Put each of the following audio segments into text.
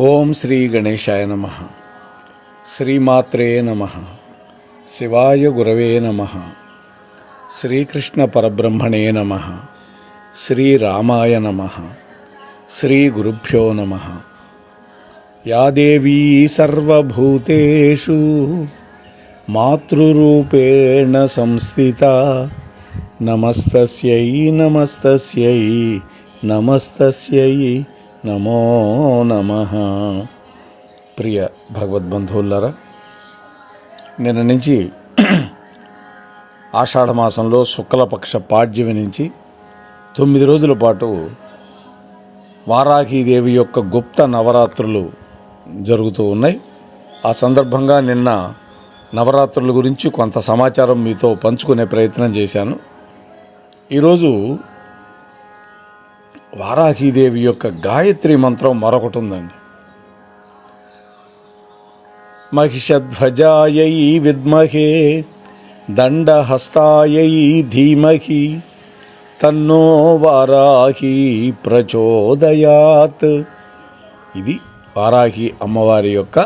ఓం శ్రీ గణేశాయ నమః. శ్రీమాత్రే నమః. శివాయ గురవే నమః. శ్రీకృష్ణ పరబ్రహ్మణే నమః. శ్రీరామాయ నమః. శ్రీ గురుభ్యో నమః. యా దేవీ సర్వభూతేషు మాతృరూపేణ సంస్థితా నమస్తస్యై నమస్తస్యై నమస్తస్యై నమో నమః. ప్రియ భగవద్బంధువులారా, నిన్న నుంచి ఆషాఢమాసంలో శుక్లపక్ష పాడ్యమి నుంచి 9 రోజుల పాటు వారాహీదేవి యొక్క గుప్త నవరాత్రులు జరుగుతూ ఉన్నాయి. ఆ సందర్భంగా నిన్న నవరాత్రుల గురించి కొంత సమాచారం మీతో పంచుకునే ప్రయత్నం చేశాను. ఈరోజు వారాహీదేవి యొక్క గాయత్రి మంత్రం మరొకటి ఉందండి. మహిషధ్వజాయై విద్మహే దండహస్తాయై ధీమహి తన్నో వారాహి ప్రచోదయాత్. ఇది వారాహి అమ్మవారి యొక్క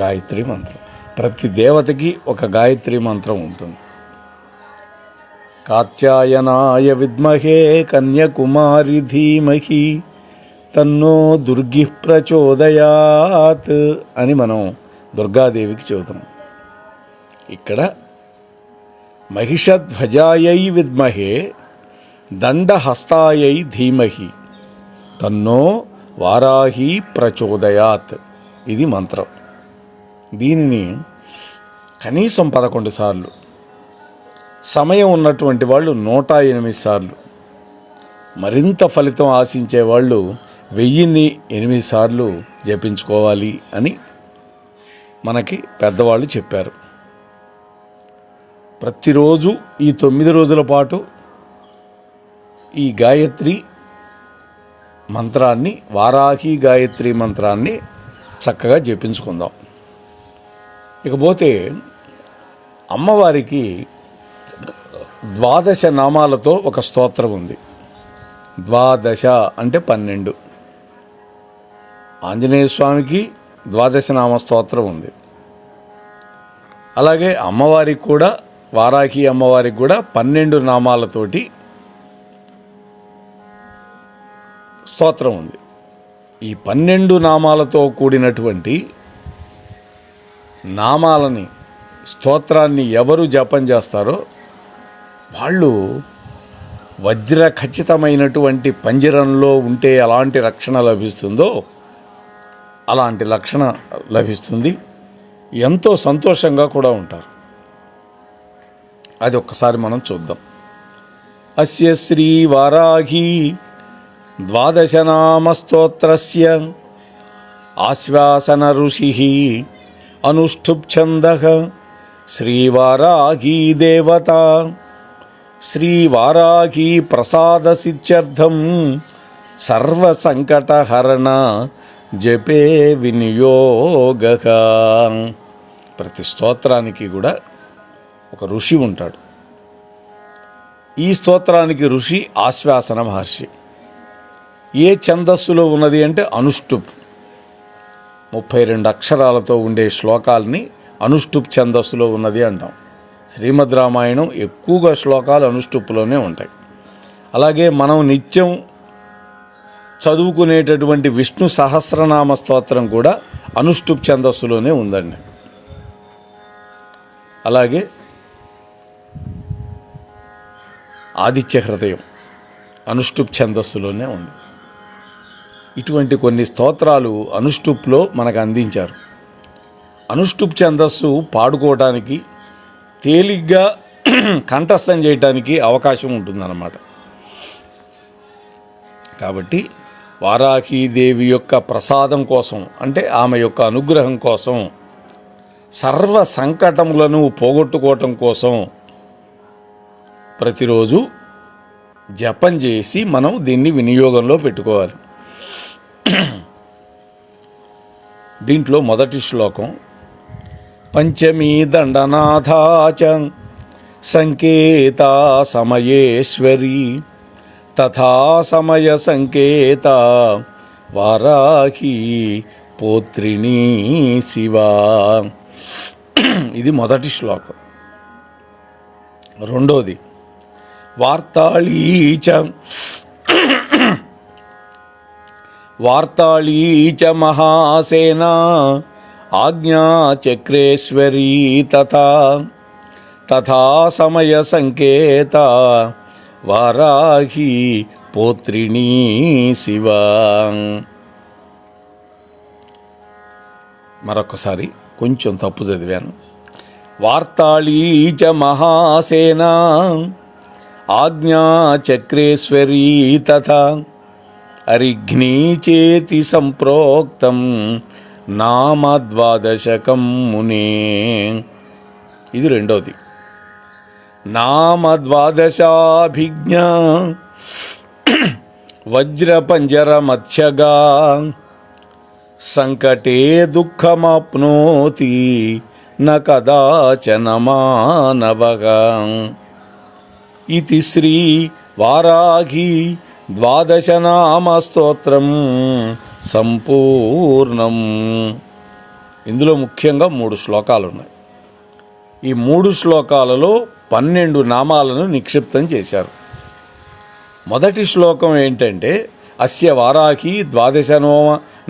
గాయత్రి మంత్రం. ప్రతి దేవతకి ఒక గాయత్రి మంత్రం ఉంటుంది. కాత్యాయనాయ విద్మహే కన్యాకుమారి ధీమహి తన్నో దుర్గి ప్రచోదయాత్ అని మనం దుర్గాదేవికి చెబుతున్నాం. ఇక్కడ మహిషధ్వజాయై విద్మహే దండహస్తాయై ధీమహి తన్నో వారాహి ప్రచోదయాత్. ఇది మంత్రం. దీనిని కనీసం 11 సార్లు, సమయం ఉన్నటువంటి వాళ్ళు 108 సార్లు, మరింత ఫలితం ఆశించే వాళ్ళు 1008 సార్లు జపించుకోవాలి అని మనకి పెద్దవాళ్ళు చెప్పారు. ప్రతిరోజు ఈ 9 రోజుల పాటు ఈ గాయత్రి మంత్రాన్ని, వారాహి గాయత్రి మంత్రాన్ని చక్కగా జపించుకుందాం. ఇకపోతే అమ్మవారికి 12 నామాలతో ఒక స్తోత్రం ఉంది. 12 అంటే 12. ఆంజనేయ స్వామికి 12 నామ స్తోత్రం ఉంది. అలాగే అమ్మవారికి కూడా, వారాహి అమ్మవారికి కూడా 12 నామాలతోటి స్తోత్రం ఉంది. ఈ 12 నామాలతో కూడినటువంటి నామాలని, స్తోత్రాన్ని ఎవరు జపం చేస్తారో వాళ్ళు వజ్ర ఖచ్చితమైనటువంటి పంజరంలో ఉంటే ఎలాంటి రక్షణ లభిస్తుందో అలాంటి రక్షణ లభిస్తుంది. ఎంతో సంతోషంగా కూడా ఉంటారు. అది ఒక్కసారి మనం చూద్దాం. అస్య శ్రీ వారాహి 12 నామ స్తోత్రస్య ఆశ్వాసన ఋషిః అనుష్ఠుప్ ఛందః శ్రీవారాహీ దేవత. శ్రీవారాహీ ప్రసాద సిద్ధ్యర్థం సర్వసంకటహరణ జపే వినియోగః. ప్రతి స్తోత్రానికి కూడా ఒక ఋషి ఉంటాడు. ఈ స్తోత్రానికి ఋషి ఆశ్వాసన మహర్షి. ఏ ఛందస్సులో ఉన్నది అంటే అనుష్ఠుప్. 32 అక్షరాలతో ఉండే శ్లోకాలని అనుష్ఠుప్ ఛందస్సులో ఉన్నది అంటాం. శ్రీమద్ రామాయణం ఎక్కువగా శ్లోకాలు అనుష్ఠుప్లోనే ఉంటాయి. అలాగే మనం నిత్యం చదువుకునేటటువంటి విష్ణు సహస్రనామ స్తోత్రం కూడా అనుష్ఠుప్ ఛందస్సులోనే ఉందండి. అలాగే ఆదిత్య హృదయం అనుష్ఠుప్ ఛందస్సులోనే ఉంది. ఇటువంటి కొన్ని స్తోత్రాలు అనుష్ఠుప్లో మనకు అందించారు. అనుష్ఠుప్ ఛందస్సు పాడుకోవటానికి, తేలిగ్గా కంఠస్థం చేయటానికి అవకాశం ఉంటుందన్నమాట. కాబట్టి వారాహీదేవి యొక్క ప్రసాదం కోసం, అంటే ఆమె యొక్క అనుగ్రహం కోసం, సర్వ సంకటములను పోగొట్టుకోవటం కోసం ప్రతిరోజు జపం చేసి మనం దీన్ని వినియోగంలో పెట్టుకోవాలి. దీంట్లో మొదటి శ్లోకం పంచమీ దండనాథాచ సంకేతా సమయేశ్వరి తథా సమయ సంకేత వారాహి పోత్రిణీ శివా. ఇది మొదటి శ్లోకం. రెండోది వార్తాళీ చ మహాసేనా ఆజ్ఞాచక్రేశ్వరీ తథా సమయ సంకేత వారాహి పోత్రిణీ శివా. మరొకసారి కొంచెం తప్పు చదివాను. వార్తాళీ చ మహాసేనా ఆజ్ఞాచక్రేశ్వరీ తథా అరిఘ్నీ చేతి సంప్రోక్తం నామద్వాదశకం మునే. ఇది రెండోది. నామద్వాదశాభిజ్ఞ వజ్రపంజరమధ్యగా సంకటే దుఃఖమాప్నోతి న కదాచన మానవః. ఇతి శ్రీ వారాహి ద్వాదశనామస్తోత్రం సంపూర్ణం. ఇందులో ముఖ్యంగా 3 శ్లోకాలు ఉన్నాయి. ఈ 3 శ్లోకాలలో 12 నామాలను నిక్షిప్తం చేశారు. మొదటి శ్లోకం ఏంటంటే అస్య వారాహి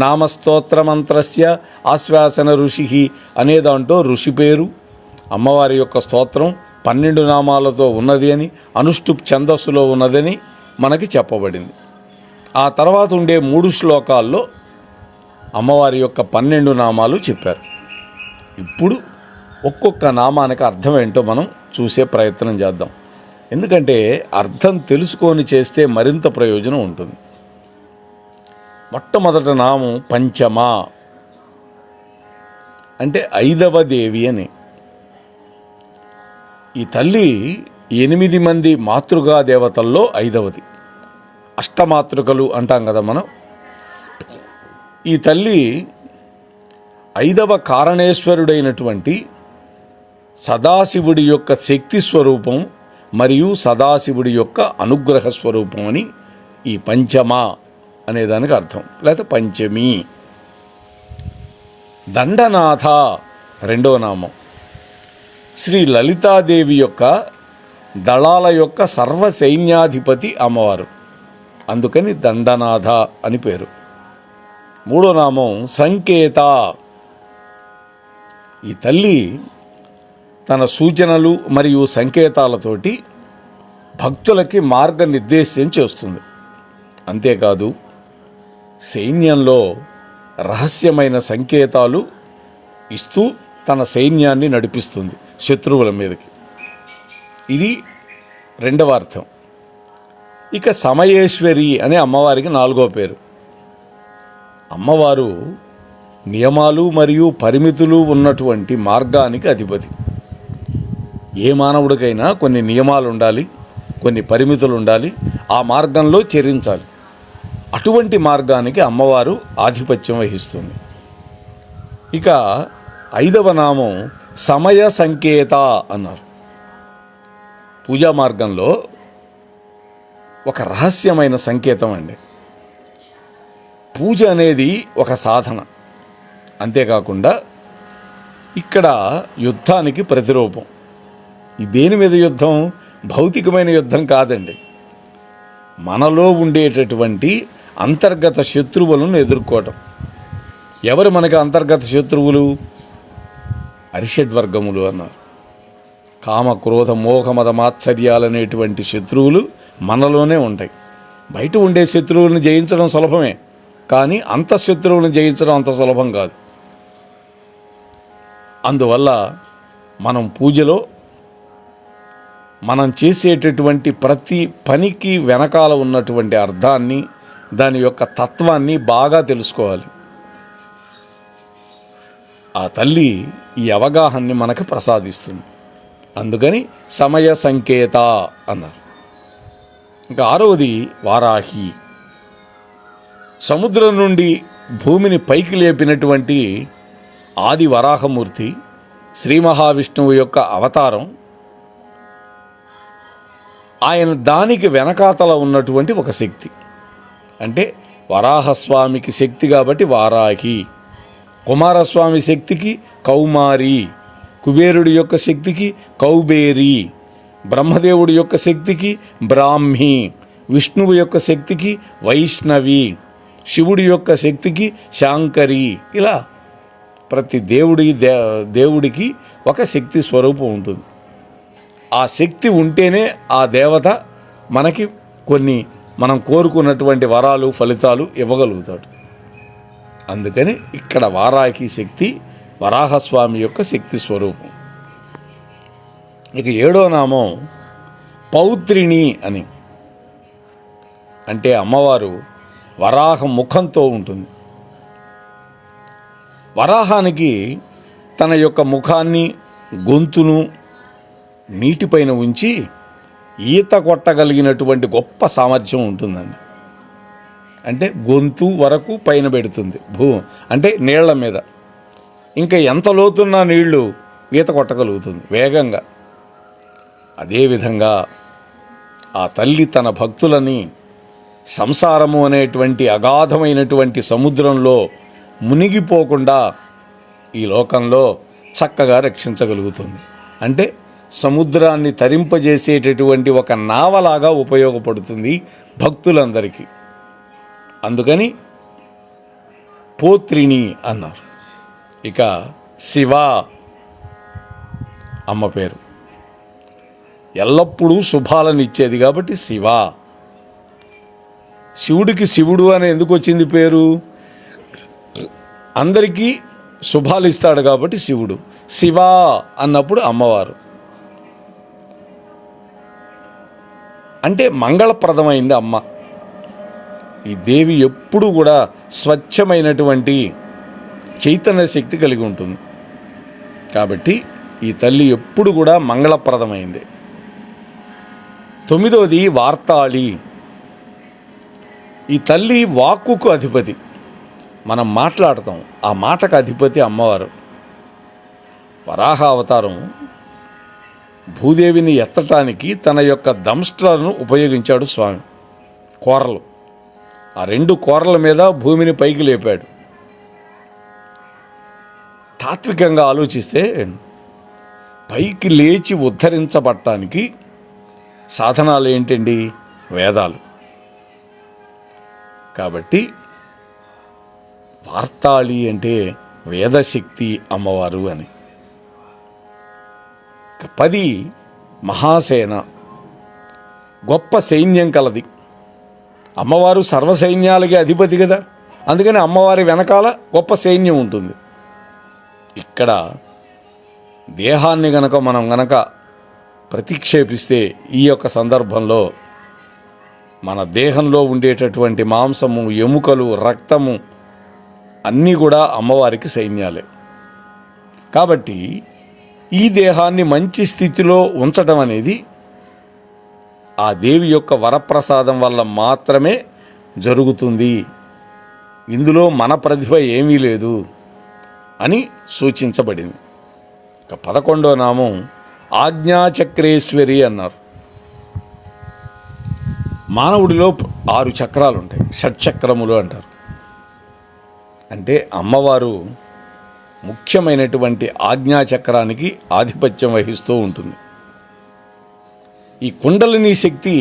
నామస్తోత్రమంత్రస్య ఆశ్వాసన ఋషి అనే దాంట్లో ఋషి పేరు, అమ్మవారి యొక్క స్తోత్రం 12 నామాలతో ఉన్నది అని, అనుష్టుప్ ఛందస్సులో ఉన్నదని మనకి చెప్పబడింది. ఆ తర్వాత ఉండే 3 శ్లోకాల్లో అమ్మవారి యొక్క 12 నామాలు చెప్పారు. ఇప్పుడు ఒక్కొక్క నామానికి అర్థం ఏంటో మనం చూసే ప్రయత్నం చేద్దాం. ఎందుకంటే అర్థం తెలుసుకొని చేస్తే మరింత ప్రయోజనం ఉంటుంది. మొట్టమొదటి నామం పంచమ, అంటే 5వ దేవి అని. ఈ తల్లి 8 మంది మాతృగా దేవతల్లో 5వది. అష్టమాతృకలు అంటాం కదా మనం. ఈ తల్లి 5వ కారణేశ్వరుడైనటువంటి సదాశివుడి యొక్క శక్తి స్వరూపం మరియు సదాశివుడి యొక్క అనుగ్రహ స్వరూపం అని ఈ పంచమ అనేదానికి అర్థం, లేకపోతే పంచమి. దండనాథ రెండవ నామం. శ్రీ లలితాదేవి యొక్క దళాల యొక్క సర్వసైన్యాధిపతి అమ్మవారు, అందుకని దండనాథ అని పేరు. మూడో నామం సంకేత. ఈ తల్లి తన సూచనలు మరియు సంకేతాలతోటి భక్తులకి మార్గనిర్దేశం చేస్తుంది. అంతేకాదు సైన్యంలో రహస్యమైన సంకేతాలు ఇస్తూ తన సైన్యాన్ని నడిపిస్తుంది శత్రువుల మీదకి. ఇది రెండవ అర్థం. ఇక సమయేశ్వరి అనే అమ్మవారికి 4వ పేరు. అమ్మవారు నియమాలు మరియు పరిమితులు ఉన్నటువంటి మార్గానికి అధిపతి. ఏ మానవుడికైనా కొన్ని నియమాలు ఉండాలి, కొన్ని పరిమితులు ఉండాలి, ఆ మార్గంలో చరించాలి. అటువంటి మార్గానికి అమ్మవారు ఆధిపత్యం వహిస్తుంది. ఇక 5వ నామం సమయ సంకేత అన్నారు. పూజా మార్గంలో ఒక రహస్యమైన సంకేతం అండి. పూజ అనేది ఒక సాధన. అంతేకాకుండా ఇక్కడ యుద్ధానికి ప్రతిరూపం. దేని మీద యుద్ధం? భౌతికమైన యుద్ధం కాదండి. మనలో ఉండేటటువంటి అంతర్గత శత్రువులను ఎదుర్కోవటం. ఎవరు మనకి అంతర్గత శత్రువులు? అరిషడ్వర్గములు అన్నారు. కామ క్రోధ మోహ మద మాత్సర్యాలనేటువంటి శత్రువులు మనలోనే ఉంటాయి. బయట ఉండే శత్రువులను జయించడం సులభమే, కానీ అంతఃశత్రువులను జయించడం అంత సులభం కాదు. అందువల్ల మనం పూజలో మనం చేసేటటువంటి ప్రతి పనికి వెనకాల ఉన్నటువంటి అర్థాన్ని, దాని యొక్క తత్వాన్ని బాగా తెలుసుకోవాలి. ఆ తల్లి ఈ అవగాహనని మనకు ప్రసాదిస్తుంది. అందుకని సమయ సంకేత అన్నారు. ఇంకా 6వది వారాహి. సముద్రం నుండి భూమిని పైకి లేపినటువంటి ఆది వరాహమూర్తి, శ్రీ మహావిష్ణువు యొక్క అవతారం. ఆయన దానికి వెనకాతల ఉన్నటువంటి ఒక శక్తి. అంటే వరాహస్వామికి శక్తి కాబట్టి వారాహి కుమారస్వామి శక్తికి కౌమారి, కుబేరుడి యొక్క శక్తికి కౌబేరి, బ్రహ్మదేవుడి యొక్క శక్తికి బ్రాహ్మి, విష్ణువు యొక్క శక్తికి వైష్ణవి, శివుడి యొక్క శక్తికి శాంకరి. ఇలా ప్రతి దేవుడికి ఒక శక్తి స్వరూపం ఉంటుంది. ఆ శక్తి ఉంటేనే ఆ దేవత మనకి కొన్ని మనం కోరుకున్నటువంటి వరాలు ఫలితాలు ఇవ్వగలుగుతాడు. అందుకని ఇక్కడ వారాహి శక్తి వరాహస్వామి యొక్క శక్తి స్వరూపం. ఇక 7వ నామం పౌత్రిణి అని, అంటే అమ్మవారు వరాహ ముఖంతో ఉంటుంది. వరాహానికి తన యొక్క ముఖాన్ని గొంతును నీటిపైన ఉంచి ఈత కొట్టగలిగినటువంటి గొప్ప సామర్థ్యం ఉంటుందండి. అంటే గొంతు వరకు పైన పెడుతుంది అంటే నీళ్ల మీద. ఇంకా ఎంత లోతున్న నీళ్లు ఈత కొట్టగలుగుతుంది వేగంగా. అదేవిధంగా ఆ తల్లి తన భక్తులని సంసారము అనేటువంటి అగాధమైనటువంటి సముద్రంలో మునిగిపోకుండా ఈ లోకంలో చక్కగా రక్షించగలుగుతుంది. అంటే సముద్రాన్ని తరింపజేసేటటువంటి ఒక నావలాగా ఉపయోగపడుతుంది భక్తులందరికీ. అందుకని పోత్రిణి అన్నారు. ఇక శివ అమ్మ పేరు ఎల్లప్పుడూ శుభాలను ఇచ్చేది కాబట్టి శివ. శివుడికి శివుడు అని ఎందుకు వచ్చింది పేరు? అందరికీ శుభాలు ఇస్తాడు కాబట్టి శివుడు. శివ అన్నప్పుడు అమ్మవారు అంటే మంగళప్రదమైంది అమ్మ. ఈ దేవి ఎప్పుడు కూడా స్వచ్ఛమైనటువంటి చైతన్య శక్తి కలిగి ఉంటుంది కాబట్టి ఈ తల్లి ఎప్పుడు కూడా మంగళప్రదమైంది. 9వది వార్తాళి. ఈ తల్లి వాక్కుకు అధిపతి. మనం మాట్లాడతాం, ఆ మాటకు అధిపతి అమ్మవారు. వరాహ అవతారం భూదేవిని ఎత్తటానికి తన యొక్క దంష్ట్రాలను ఉపయోగించాడు స్వామి. కోరలు, ఆ 2 కోరల మీద భూమిని పైకి లేపాడు. తాత్వికంగా ఆలోచిస్తే పైకి లేచి ఉద్ధరించబడటానికి సాధనాలు ఏంటండి? వేదాలు. కాబట్టి వార్తాళి అంటే వేదశక్తి అమ్మవారు అని. 10 మహాసేన, గొప్ప సైన్యం కలది. అమ్మవారు సర్వసైన్యాలకి అధిపతి కదా, అందుకని అమ్మవారి వెనకాల గొప్ప సైన్యం ఉంటుంది. ఇక్కడ దేహాన్ని మనం గనక ప్రతిక్షేపిస్తే ఈ యొక్క సందర్భంలో మన దేహంలో ఉండేటటువంటి మాంసము, ఎముకలు, రక్తము అన్నీ కూడా అమ్మవారికి సైన్యాలే. కాబట్టి ఈ దేహాన్ని మంచి స్థితిలో ఉంచడం అనేది ఆ దేవి యొక్క వరప్రసాదం వల్ల మాత్రమే జరుగుతుంది. ఇందులో మన ప్రతిభ ఏమీ లేదు అని సూచించబడింది. 11వ నామం ఆజ్ఞాచక్రేశ్వరి అన్నారు. మానవుడిలో 6 చక్రాలు ఉంటాయి, షట్చక్రములు అంటారు. అంటే అమ్మవారు ముఖ్యమైనటువంటి ఆజ్ఞాచక్రానికి ఆధిపత్యం వహిస్తూ ఉంటుంది. ఈ కుండలిని శక్తి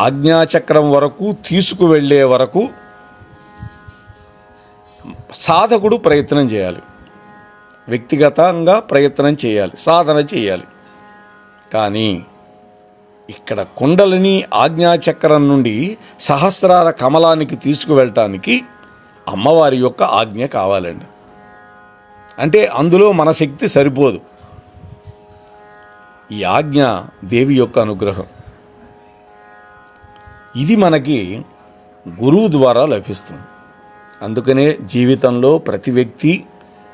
ఆజ్ఞాచక్రం వరకు తీసుకువెళ్ళే వరకు సాధకుడు ప్రయత్నం చేయాలి, వ్యక్తిగతంగా ప్రయత్నం చేయాలి, సాధన చేయాలి. కానీ ఇక్కడ కుండలిని ఆజ్ఞాచక్రం నుండి సహస్రార కమలానికి తీసుకువెళ్ళటానికి అమ్మవారి యొక్క ఆజ్ఞ కావాలండి. అంటే అందులో మన శక్తి సరిపోదు. ఈ ఆజ్ఞ దేవి యొక్క అనుగ్రహం. ఇది మనకి గురువు ద్వారా లభిస్తుంది. అందుకనే జీవితంలో ప్రతి వ్యక్తి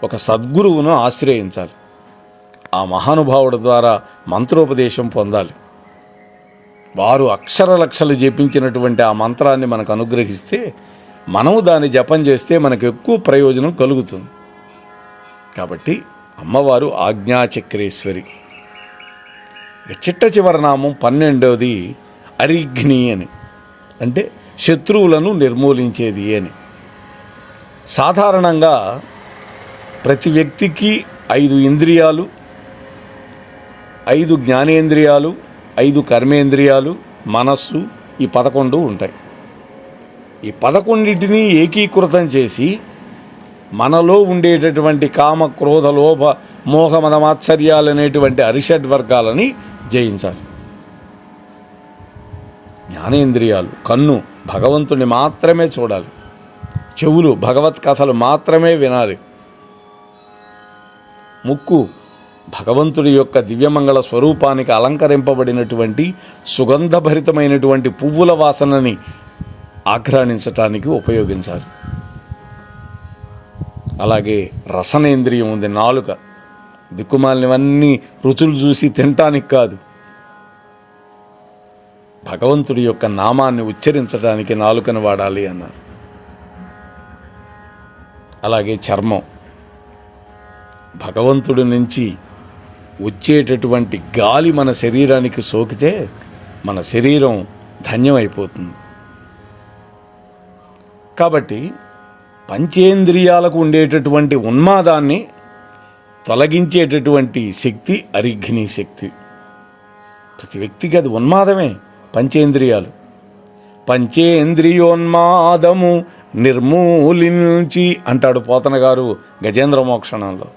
ఒక సద్గురువును ఆశ్రయించాలి. ఆ మహానుభావుడి ద్వారా మంత్రోపదేశం పొందాలి. వారు అక్షరలక్షలు జపించినటువంటి ఆ మంత్రాన్ని మనకు అనుగ్రహిస్తే మనము దాన్ని జపం చేస్తే మనకు ఎక్కువ ప్రయోజనం కలుగుతుంది. కాబట్టి అమ్మవారు ఆజ్ఞాచక్రేశ్వరి. చిట్ట చివరి నామం 12వది అరిఘ్ని అని, అంటే శత్రువులను నిర్మూలించేది అని. సాధారణంగా ప్రతి వ్యక్తికి 5 ఇంద్రియాలు, 5 జ్ఞానేంద్రియాలు, 5 కర్మేంద్రియాలు, మనస్సు, ఈ 11 ఉంటాయి. ఈ 11టిని ఏకీకృతం చేసి మనలో ఉండేటటువంటి కామ, క్రోధ, లోభ, మోహ, మద, మాత్సర్యాలు అనేటువంటి అరిషడ్ వర్గాలని జయించాలి. జ్ఞానేంద్రియాలు, కన్ను భగవంతుని మాత్రమే చూడాలి, చెవులు భగవత్ కథలు మాత్రమే వినాలి, ముక్కు భగవంతుడి యొక్క దివ్యమంగళ స్వరూపానికి అలంకరింపబడినటువంటి సుగంధభరితమైనటువంటి పువ్వుల వాసనని ఆఘ్రాణించటానికి ఉపయోగించాలి. అలాగే రసనేంద్రియం ఉంది, నాలుక. దిక్కుమాలినవన్నీ రుచులు చూసి తినటానికి కాదు, భగవంతుడి యొక్క నామాన్ని ఉచ్చరించడానికి నాలుకను వాడాలి అన్నారు. అలాగే చర్మం, భగవంతుడి నుంచి వచ్చేటటువంటి గాలి మన శరీరానికి సోకితే మన శరీరం ధన్యమైపోతుంది. కాబట్టి పంచేంద్రియాలకు ఉండేటటువంటి ఉన్మాదాన్ని తొలగించేటటువంటి శక్తి అరిఘ్ని శక్తి. ప్రతి వ్యక్తికి అది ఉన్మాదమే. పంచేంద్రియాలు, పంచేంద్రియోన్మాదము నిర్మూలించి అంటాడు పోతన గారు గజేంద్ర మోక్షణంలో.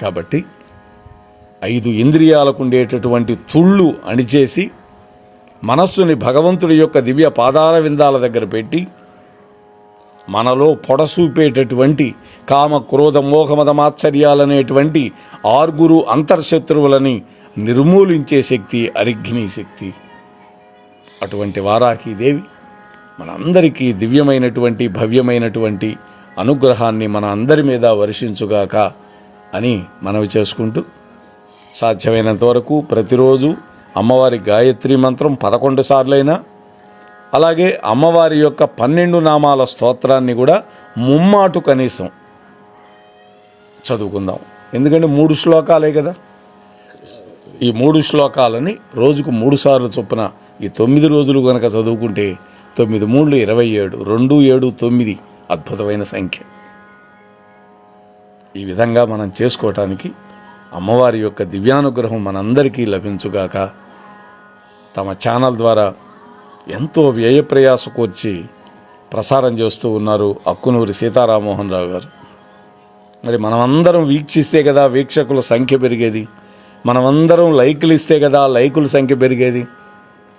కాబట్టి 5 ఇంద్రియాలకు ఉండేటటువంటి తుళ్ళు అణిచేసి మనస్సుని భగవంతుడి యొక్క దివ్య పాదాల విందాల దగ్గర పెట్టి మనలో పొడసూపేటటువంటి కామ, క్రోధ, మోహ, మద, మాత్సర్యాలనేటువంటి 6 అంతర్శత్రువులని నిర్మూలించే శక్తి అరిఘ్ని శక్తి. అటువంటి వారాహీదేవి మనందరికీ దివ్యమైనటువంటి భవ్యమైనటువంటి అనుగ్రహాన్ని మన అందరి మీద వర్షించుగాక అని మనవి చేసుకుంటూ, సాధ్యమైనంత వరకు ప్రతిరోజు అమ్మవారి గాయత్రి మంత్రం 11 సార్లైనా, అలాగే అమ్మవారి యొక్క 12 నామాల స్తోత్రాన్ని కూడా ముమ్మాటు కనీసం చదువుకుందాం. ఎందుకంటే 3 శ్లోకాలే కదా. ఈ 3 శ్లోకాలని రోజుకు 3 సార్లు చొప్పున ఈ 9 రోజులు కనుక చదువుకుంటే 9 3 27, 2 7 9 అద్భుతమైన సంఖ్య. ఈ విధంగా మనం చేసుకోవటానికి అమ్మవారి యొక్క దివ్యానుగ్రహం మనందరికీ లభించుగాక. తమ ఛానల్ ద్వారా ఎంతో వ్యయప్రయాస కూర్చి ప్రసారం చేస్తూ ఉన్నారు అక్కునూరి సీతారామమోహన్ రావు గారు. మరి మనమందరం వీక్షిస్తే కదా వీక్షకుల సంఖ్య పెరిగేది, మనమందరం లైకులు ఇస్తే కదా లైకుల సంఖ్య పెరిగేది.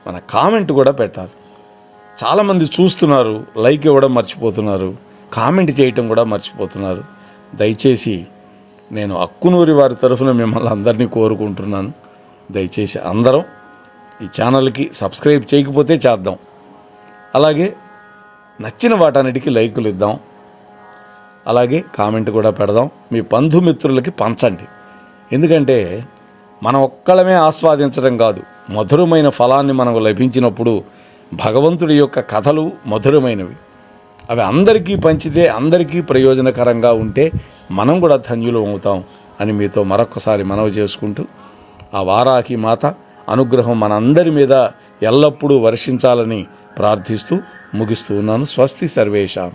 మన కామెంట్ కూడా పెట్టాలి. చాలామంది చూస్తున్నారు, లైక్ ఇవ్వడం మర్చిపోతున్నారు, కామెంట్ చేయటం కూడా మర్చిపోతున్నారు. దయచేసి నేను అక్కునూరి వారి తరఫున మిమ్మల్ని అందరినీ కోరుకుంటున్నాను, దయచేసి అందరం ఈ ఛానల్కి సబ్స్క్రైబ్ చేయకపోతే చేద్దాం. అలాగే నచ్చిన వాటన్నిటికీ లైకులు ఇద్దాం, అలాగే కామెంట్ కూడా పెడదాం. మీ బంధుమిత్రులకి పంచండి. ఎందుకంటే మనం ఒక్కళ్ళమే ఆస్వాదించడం కాదు, మధురమైన ఫలాన్ని మనకు లభించినప్పుడు భగవంతుడి యొక్క కథలు మధురమైనవి. అవి అందరికీ పంచితే అందరికీ ప్రయోజనకరంగా ఉంటే మనం కూడా ధన్యులు అవుతాం అని మీతో మరొకసారి మనవి చేసుకుంటూ, ఆ వారాహి మాత అనుగ్రహం మనందరి మీద ఎల్లప్పుడూ వర్షించాలని ప్రార్థిస్తూ ముగిస్తూ ఉన్నాను. స్వస్తి సర్వేషాం.